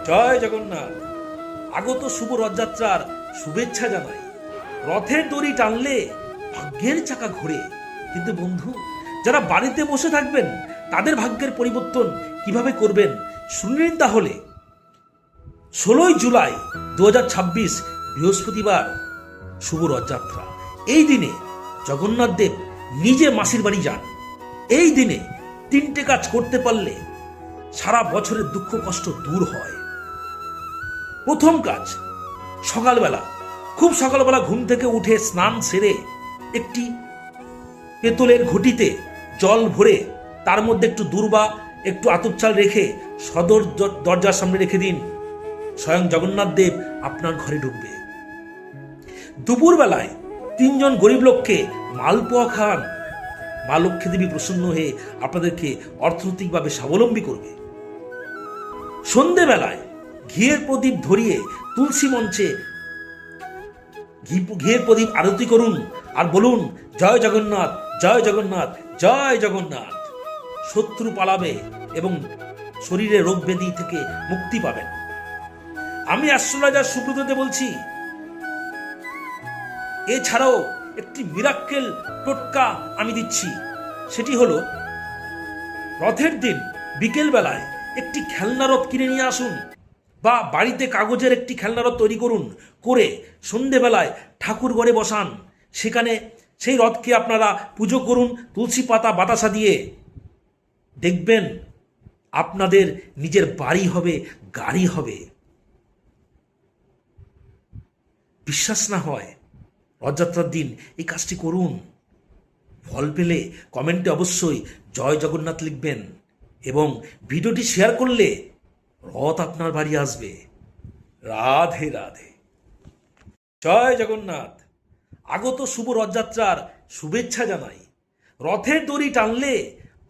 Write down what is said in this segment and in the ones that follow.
জয় জগন্নাথ। আগত শুভ রথযাত্রার শুভেচ্ছা জানাই। রথের দড়ি টানলে ভাগ্যের চাকা ঘোরে, কিন্তু বন্ধু, যারা বাড়িতে বসে থাকবেন তাদের ভাগ্যের পরিবর্তন কিভাবে করবেন শুনলেন তাহলে। 16 জুলাই 2026 বৃহস্পতিবার শুভ রথযাত্রা। এই দিনে জগন্নাথ দেব নিজে মাসির বাড়ি যান। এই দিনে 3টে কাজ করতে পারলে সারা বছরের দুঃখ কষ্ট দূর হয়। প্রথম কাজ, সকালবেলা, খুব সকালবেলা ঘুম থেকে উঠে স্নান সেরে একটি পেতলের ঘটিতে জল ভরে তার মধ্যে একটু দূর্বা, একটু আতপ চাল রেখে সদর দরজার সামনে রেখে দিন। স্বয়ং জগন্নাথ দেব আপনার ঘরে ঢুকবে। দুপুরবেলায় 3জন গরিব লোককে মালপোয়া খান। মা লক্ষ্মী দেবী প্রসন্ন হয়ে আপনাদেরকে অর্থনৈতিকভাবে স্বাবলম্বী করবে। সন্ধেবেলায় ঘিয়ের প্রদীপ ধরিয়ে তুলসী মঞ্চে ঘিয়ের প্রদীপ আরতি করুন আর বলুন, জয় জগন্নাথ, জয় জগন্নাথ, জয় জগন্নাথ। শত্রু পালাবে এবং শরীরে রোগ ব্যাধি থেকে মুক্তি পাবেন। আমি অ্যাস্ট্রোলজার সুব্রততে বলছি। এছাড়াও একটি মিরাক্কেল টোটকা আমি দিচ্ছি। সেটি হলো, রথের দিন বিকেল বেলায় একটি খেলনা রথ কিনে নিয়ে আসুন, বা বাড়িতে কাগজের একটি খেলনা রথ তৈরি করুন, করে সন্ধেবেলায় ঠাকুর ঘরে বসান। সেখানে সেই রথকে আপনারা পুজো করুন তুলসী পাতা বাতাসা দিয়ে। দেখবেন আপনাদের নিজের বাড়ি হবে, গাড়ি হবে। বিশ্বাস না হয় রথযাত্রার দিন এই কাজটি করুন। ফল পেলে কমেন্টে অবশ্যই জয় জগন্নাথ লিখবেন, এবং ভিডিওটি শেয়ার করলে রথ আপনার বাড়ি আসবে। রাধে রাধে। জয় জগন্নাথ। আগত শুভ রথযাত্রার শুভেচ্ছা জানাই। রথের দড়ি টানলে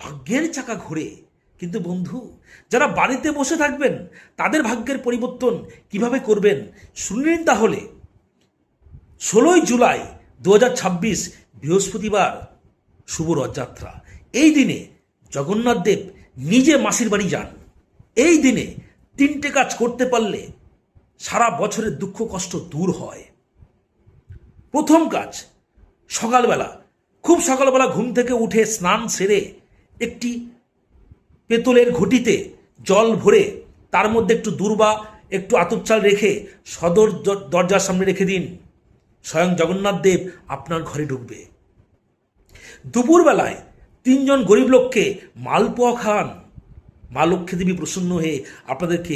ভাগ্যের চাকা ঘোরে, কিন্তু বন্ধু, যারা বাড়িতে বসে থাকবেন তাদের ভাগ্যের পরিবর্তন কিভাবে করবেন শুনলেন তাহলে। 16 জুলাই 2026 বৃহস্পতিবার শুভ রথযাত্রা। এই দিনে জগন্নাথ দেব নিজে মাসির বাড়ি যান। এই দিনে 3টে কাজ করতে পারলে সারা বছরের দুঃখ কষ্ট দূর হয়। প্রথম কাজ, সকালবেলা, খুব সকালবেলা ঘুম থেকে উঠে স্নান সেরে একটি পেতলের ঘটিতে জল ভরে তার মধ্যে একটু দূর্বা, একটু আতপ চাল রেখে সদর দরজার সামনে রেখে দিন। স্বয়ং জগন্নাথ দেব আপনার ঘরে ঢুকবে। দুপুরবেলায় 3জন গরিব লোককে মালপোয়া খান। মা লক্ষ্মী দেবী প্রসন্ন হয়ে আপনাদেরকে